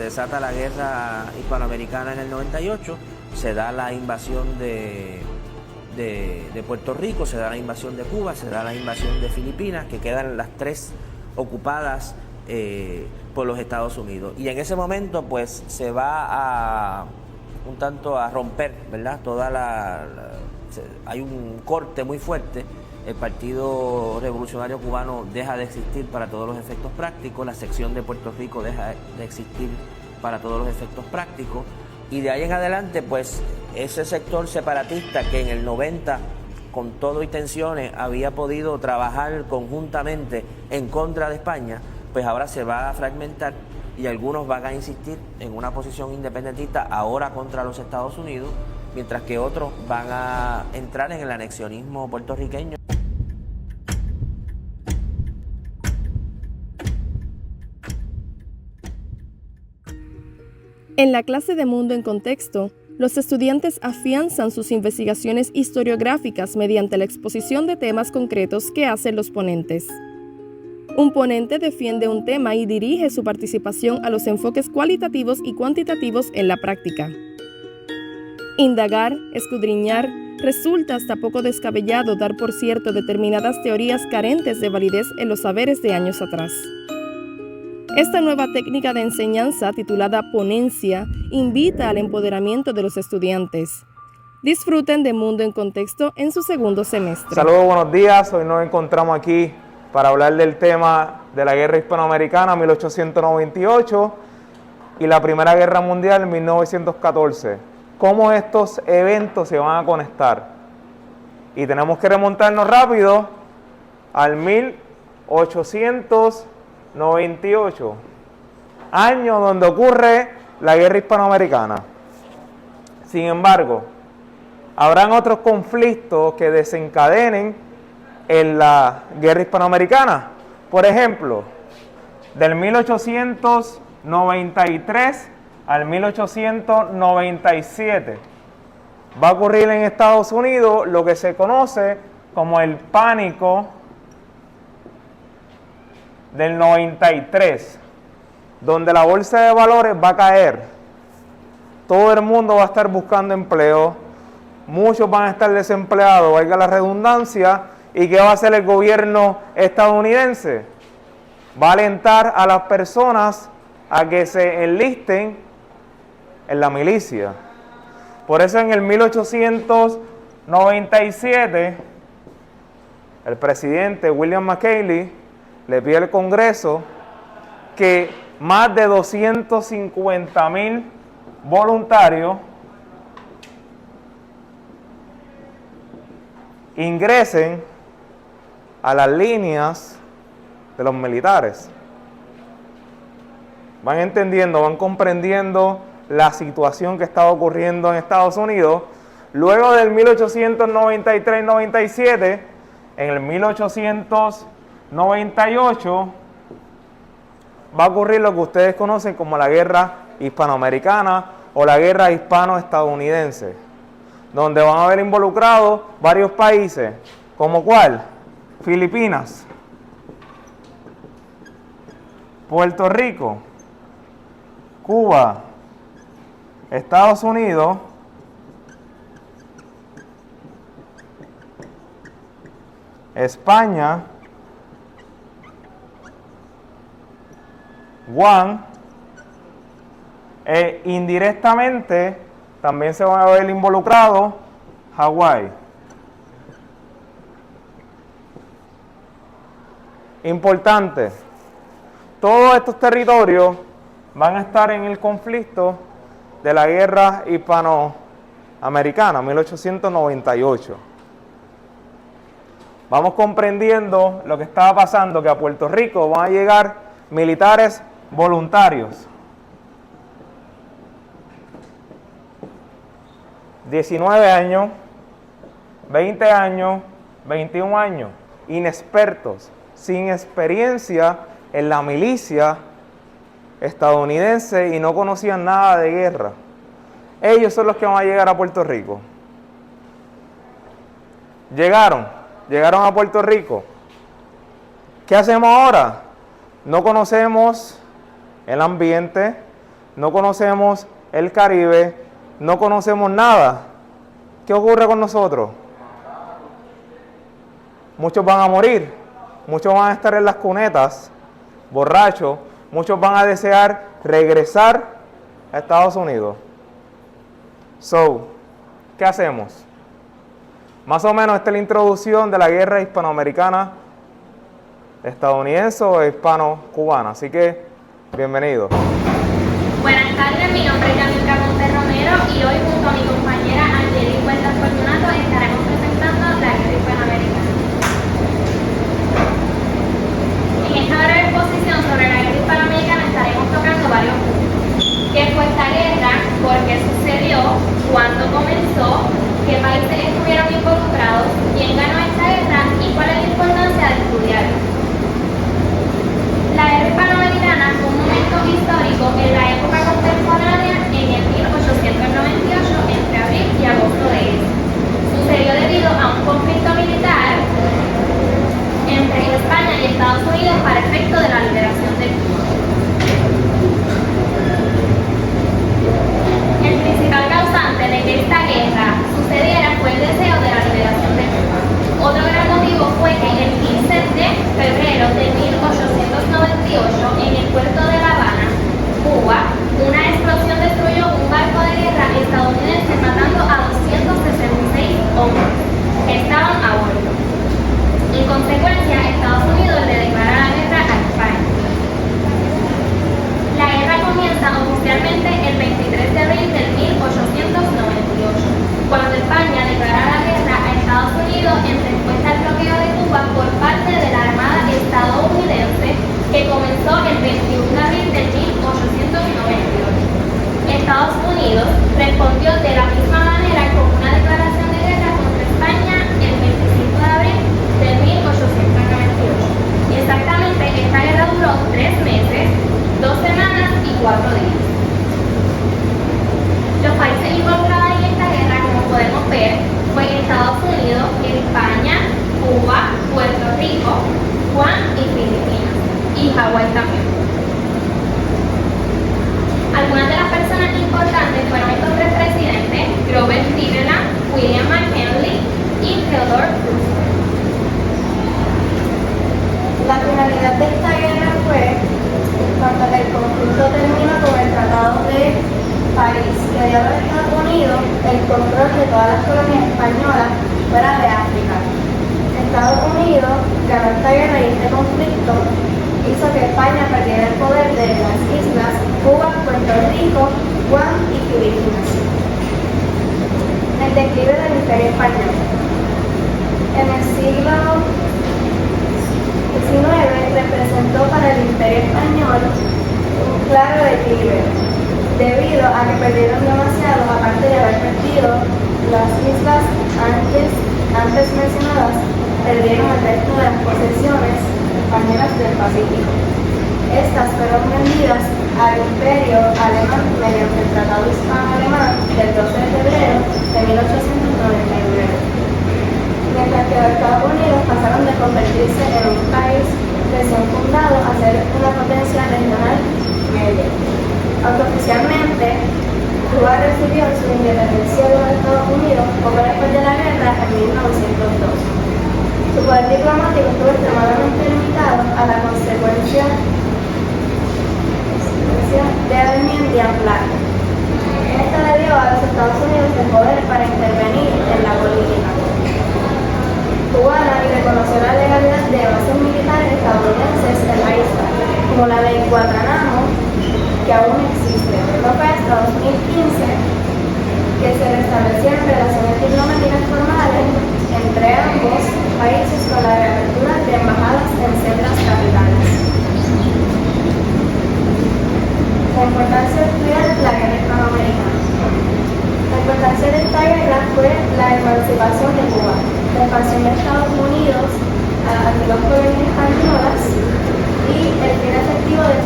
desata la guerra hispanoamericana en el 98, se da la invasión de Puerto Rico, se da la invasión de Cuba, se da la invasión de Filipinas, que quedan las tres ocupadas por los Estados Unidos. Y en ese momento pues se va a un tanto a romper, ¿verdad? Hay un corte muy fuerte. El Partido Revolucionario Cubano deja de existir para todos los efectos prácticos, la sección de Puerto Rico deja de existir para todos los efectos prácticos, y de ahí en adelante pues ese sector separatista que en el 90 con todo y tensiones había podido trabajar conjuntamente en contra de España, pues ahora se va a fragmentar y algunos van a insistir en una posición independentista ahora contra los Estados Unidos, mientras que otros van a entrar en el anexionismo puertorriqueño. En la clase de Mundo en Contexto, los estudiantes afianzan sus investigaciones historiográficas mediante la exposición de temas concretos que hacen los ponentes. Un ponente defiende un tema y dirige su participación a los enfoques cualitativos y cuantitativos en la práctica. Indagar, escudriñar, resulta hasta poco descabellado dar por cierto determinadas teorías carentes de validez en los saberes de años atrás. Esta nueva técnica de enseñanza, titulada ponencia, invita al empoderamiento de los estudiantes. Disfruten de Mundo en Contexto en su segundo semestre. Saludos, buenos días. Hoy nos encontramos aquí para hablar del tema de la Guerra Hispanoamericana 1898 y la Primera Guerra Mundial 1914. Cómo estos eventos se van a conectar. Y tenemos que remontarnos rápido al 1898, año donde ocurre la Guerra Hispanoamericana. Sin embargo, habrán otros conflictos que desencadenen en la Guerra Hispanoamericana. Por ejemplo, del 1893 al 1897 va a ocurrir en Estados Unidos lo que se conoce como el pánico del 93, donde la bolsa de valores va a caer. Todo el mundo va a estar buscando empleo, muchos van a estar desempleados, valga la redundancia. ¿Y qué va a hacer el gobierno estadounidense? Va a alentar a las personas a que se enlisten en la milicia. Por eso en el 1897, el presidente William McKinley le pide al Congreso que más de 250,000 voluntarios ingresen a las líneas de los militares. Van entendiendo, van comprendiendo la situación que estaba ocurriendo en Estados Unidos. Luego del 1893-97, en el 1898, va a ocurrir lo que ustedes conocen como la Guerra Hispanoamericana o la Guerra Hispano-Estadounidense, donde van a haber involucrados varios países, como ¿cuál? Filipinas, Puerto Rico, Cuba, Estados Unidos, España, Guam, e indirectamente también se van a ver involucrados Hawái. Importante, todos estos territorios van a estar en el conflicto de la Guerra Hispanoamericana, 1898. Vamos comprendiendo lo que estaba pasando, que a Puerto Rico van a llegar militares voluntarios. 19 años, 20 años, 21 años, inexpertos, sin experiencia en la milicia estadounidense y no conocían nada de guerra. Ellos son los que van a llegar a Puerto Rico. Llegaron a Puerto Rico. ¿Qué hacemos ahora? No conocemos el ambiente, no conocemos el Caribe, no conocemos nada. ¿Qué ocurre con nosotros? Muchos van a morir, muchos van a estar en las cunetas, borrachos, muchos van a desear regresar a Estados Unidos. ¿Qué hacemos? Más o menos esta es la introducción de la guerra hispanoamericana, estadounidense o hispano-cubana. Así que, bienvenido. Buenas tardes, mi nombre es Yamilka Ponte Romero y hoy junto a mi compañera Angeli Huertas Fortunato estaremos presentando la guerra hispanoamericana. En esta breve exposición sobre la guerra hispanoamericana estaremos tocando varios puntos. ¿Qué fue esta guerra? ¿Por qué sucedió? ¿Cuándo comenzó? ¿Qué países estuvieron involucrados? ¿Quién ganó esta guerra? ¿Y cuál es la importancia de estudiarla? La guerra hispanoamericana fue un momento histórico en la época contemporánea en el 1898 entre abril y agosto de este. Sucedió debido a un conflicto militar entre España y Estados Unidos para efecto de la liberación de Cuba. El principal causante de que esta guerra sucediera fue el deseo de la liberación de Cuba. Otro gran motivo fue que el 15 de febrero de 1898, en el puerto de La Habana, Cuba, una explosión destruyó un barco de guerra estadounidense matando a 266 hombres que estaban a bordo. En consecuencia, Estados Unidos le declara la guerra a España. La guerra comienza oficialmente el 23 de abril de 1898, cuando España declara la guerra a Estados Unidos en respuesta al bloqueo de Cuba por parte de la Armada estadounidense, que comenzó el 21 de abril de 1898. Estados Unidos respondió de la misma manera con una declaración de guerra contra España el 25 de abril de 1898. Y exactamente esta guerra duró 3 meses, 2 semanas y 4 días. Los países involucrados en esta guerra, como podemos ver, fue Estados Unidos, España, Cuba, Puerto Rico, Guam y Filipinas, y Hawái también. Algunas de las personas importantes fueron estos 3 presidentes: Grover Cleveland, William McKinley y Theodore Roosevelt. La finalidad de esta guerra fue, cuando el conflicto terminó con el Tratado de París, que dio a los Estados Unidos el control de todas las colonias españolas fuera de África. Estados Unidos ganó esta guerra y este conflicto hizo que España perdiera el poder de las islas Cuba, Puerto Rico, Guam y Filipinas. El declive del Imperio Español. En el siglo XIX representó para el Imperio Español un claro declive, debido a que perdieron demasiado, aparte de haber perdido las islas antes mencionadas, perdieron el resto de las posesiones españolas del Pacífico. Estas fueron vendidas al Imperio Alemán mediante el Tratado Hispano-Alemán del 12 de febrero de 1899. Mientras que los Estados Unidos pasaron de convertirse en un país recién fundado a ser una potencia regional media. Aunque oficialmente Cuba recibió su independencia de los Estados Unidos poco después de la guerra en 1902. Su poder diplomático estuvo extremadamente limitado a la consecuencia de la enmienda Black. Esto le dio a los Estados Unidos el poder para intervenir en la política cubana y reconoció la legalidad de bases militares estadounidenses en la isla, como la ley Guantánamo, que aún existe. No fue hasta 2015 que se restablecieron relaciones diplomáticas formales entre ambos países con la reapertura de embajadas en sendas capitales. La importancia de estudiar la guerra hispanoamericana. La importancia de esta guerra fue la emancipación de Cuba, la expansión de Estados Unidos a las antiguas colonias españolas y el fin efectivo del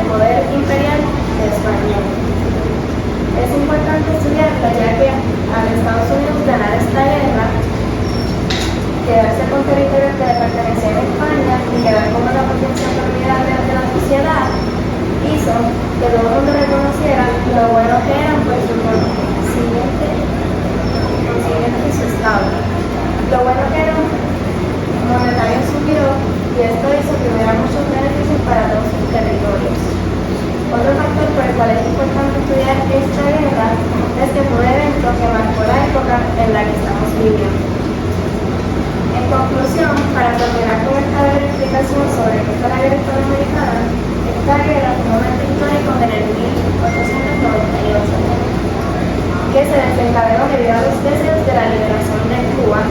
poder imperial de España. Es importante estudiarla ya que al Estados Unidos ganar esta guerra, quedarse con territorios que le pertenecían a España y quedar como una potencia formidable de la sociedad, hizo que todo el mundo reconociera Lo bueno que era un monetario subió y esto hizo que hubiera muchos beneficios para todos sus territorios. Otro factor por el cual es importante estudiar esta guerra es que fue un evento que marcó la época en la que estamos viviendo. En conclusión, para terminar con esta breve explicación sobre qué fue la guerra hispanoamericana, esta guerra fue un momento histórico en el 1898, que se desencadenó debido a los deseos de la liberación de Cuba,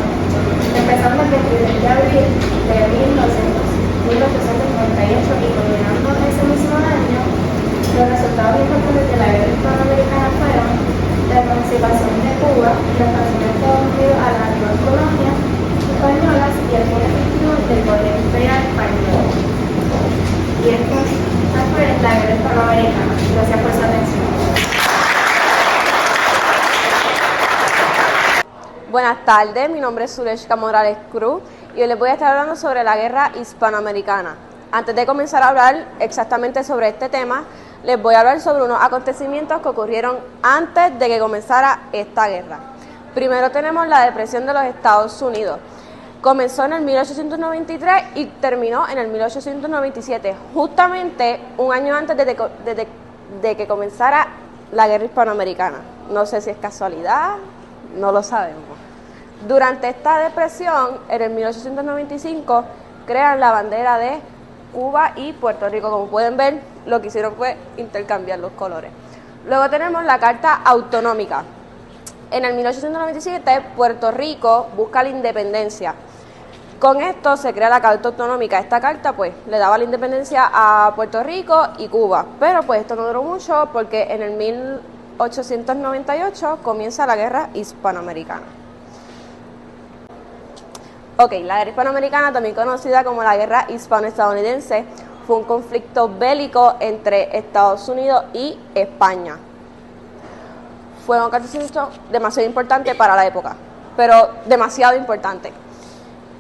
empezando el 23 de abril de 1898 y culminando ese mismo año. Los resultados importantes de la guerra hispanoamericana fueron la emancipación de Cuba y la expansión de Estados Unidos a las antiguas colonias españolas y el fin efectivo del poder imperial español. Y esto fue la guerra hispanoamericana. Gracias por su atención. Buenas tardes, mi nombre es Sureshka Morales Cruz y hoy les voy a estar hablando sobre la guerra hispanoamericana. Antes de comenzar a hablar exactamente sobre este tema, les voy a hablar sobre unos acontecimientos que ocurrieron antes de que comenzara esta guerra. Primero tenemos la depresión de los Estados Unidos. Comenzó en el 1893 y terminó en el 1897, justamente un año antes de que comenzara la guerra hispanoamericana. No sé si es casualidad, no lo sabemos. Durante esta depresión, en el 1895, crean la bandera de Cuba y Puerto Rico. Como pueden ver, lo que hicieron fue intercambiar los colores. Luego tenemos la Carta Autonómica. En el 1897, Puerto Rico busca la independencia. Con esto se crea la Carta Autonómica. Esta carta pues le daba la independencia a Puerto Rico y Cuba. Pero pues esto no duró mucho porque en el 1898 comienza la Guerra Hispanoamericana. Ok, la Guerra Hispanoamericana, también conocida como la Guerra Hispano-Estadounidense, fue un conflicto bélico entre Estados Unidos y España. Fue un acontecimiento demasiado importante para la época, pero demasiado importante.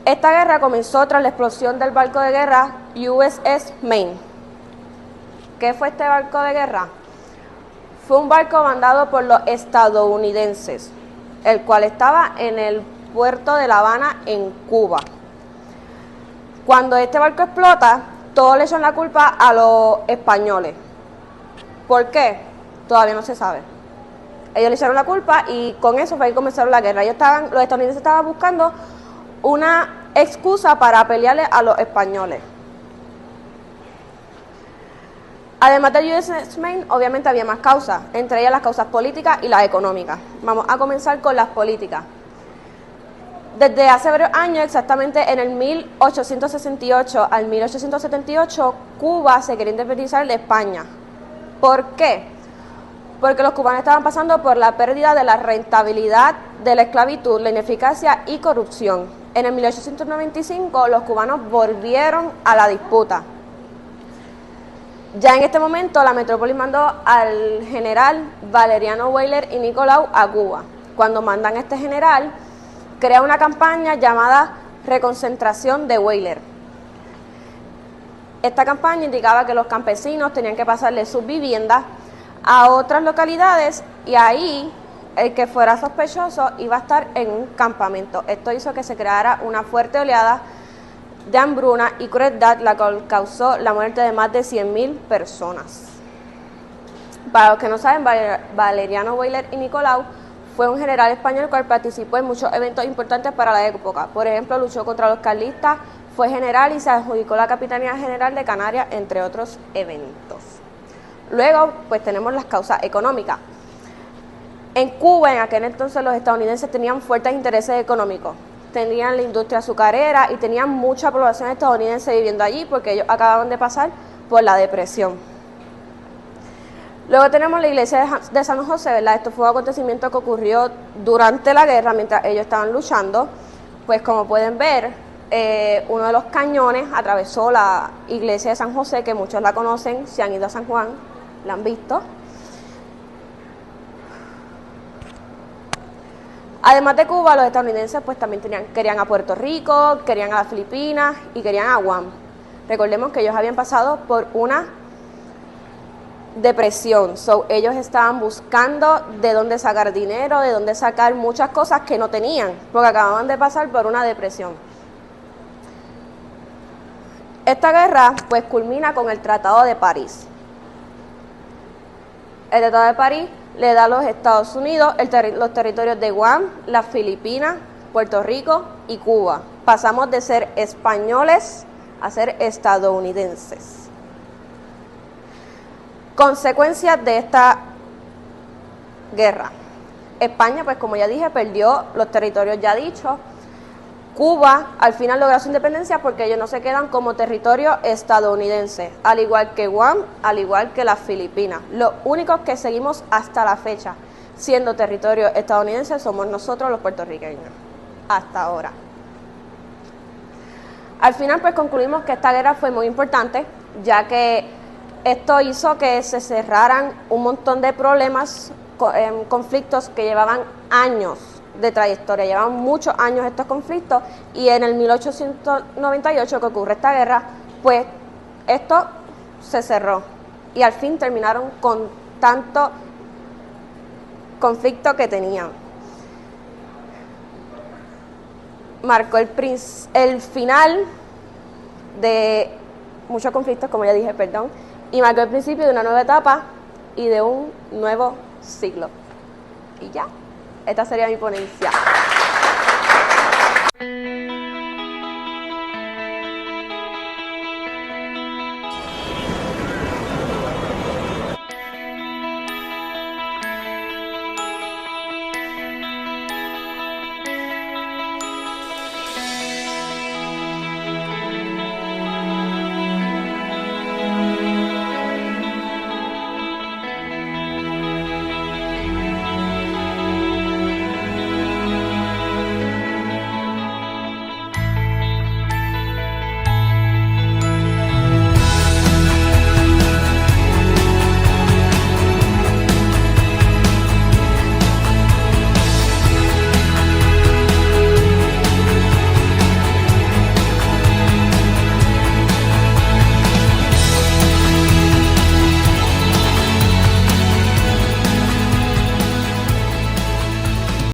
Esta guerra comenzó tras la explosión del barco de guerra USS Maine. ¿Qué fue este barco de guerra? Fue un barco mandado por los estadounidenses, el cual estaba en el puerto de La Habana, en Cuba. Cuando este barco explota, todos le echan la culpa a los españoles. ¿Por qué? Todavía no se sabe. Ellos le echaron la culpa y con eso fue que comenzaron la guerra. Los estadounidenses estaban buscando una excusa para pelearle a los españoles. Además del USS Maine, obviamente había más causas, entre ellas las causas políticas y las económicas. Vamos a comenzar con las políticas. Desde hace varios años, exactamente en el 1868 al 1878, Cuba se quería independizar de España. ¿Por qué? Porque los cubanos estaban pasando por la pérdida de la rentabilidad de la esclavitud, la ineficacia y corrupción. En el 1895, los cubanos volvieron a la disputa. Ya en este momento, la metrópolis mandó al general Valeriano Weyler y Nicolau a Cuba. Cuando mandan a este general, crea una campaña llamada Reconcentración de Weyler. Esta campaña indicaba que los campesinos tenían que pasarle sus viviendas a otras localidades y ahí el que fuera sospechoso iba a estar en un campamento. Esto hizo que se creara una fuerte oleada de hambruna y crueldad, la cual causó la muerte de más de 100.000 personas. Para los que no saben, Valeriano Weyler y Nicolau fue un general español que participó en muchos eventos importantes para la época. Por ejemplo, luchó contra los carlistas, fue general y se adjudicó la Capitanía General de Canarias, entre otros eventos. Luego, pues tenemos las causas económicas. En Cuba, en aquel entonces, los estadounidenses tenían fuertes intereses económicos. Tenían la industria azucarera y tenían mucha población estadounidense viviendo allí porque ellos acababan de pasar por la depresión. Luego tenemos la iglesia de San José, ¿verdad? Esto fue un acontecimiento que ocurrió durante la guerra, mientras ellos estaban luchando. Pues como pueden ver, uno de los cañones atravesó la iglesia de San José, que muchos la conocen, si han ido a San Juan, la han visto. Además de Cuba, los estadounidenses pues también querían a Puerto Rico, querían a las Filipinas y querían a Guam. Recordemos que ellos habían pasado por una depresión. So, ellos estaban buscando de dónde sacar dinero, de dónde sacar muchas cosas que no tenían, porque acababan de pasar por una depresión. Esta guerra pues culmina con el Tratado de París. El Tratado de París le da a los Estados Unidos los territorios de Guam, las Filipinas, Puerto Rico y Cuba. Pasamos de ser españoles a ser estadounidenses. Consecuencias de esta guerra. España, pues como ya dije, perdió los territorios ya dichos. Cuba al final logra su independencia porque ellos no se quedan como territorio estadounidense, al igual que Guam, al igual que las Filipinas. Los únicos que seguimos hasta la fecha siendo territorio estadounidense somos nosotros los puertorriqueños, hasta ahora. Al final pues concluimos que esta guerra fue muy importante, ya que esto hizo que se cerraran un montón de problemas, conflictos que llevaban años de trayectoria, llevan muchos años estos conflictos, y en el 1898 que ocurre esta guerra, pues esto se cerró y al fin terminaron con tanto conflicto que tenían. Marcó el final de muchos conflictos, como ya dije, perdón, y marcó el principio de una nueva etapa y de un nuevo siglo. Y ya. Esta sería mi ponencia.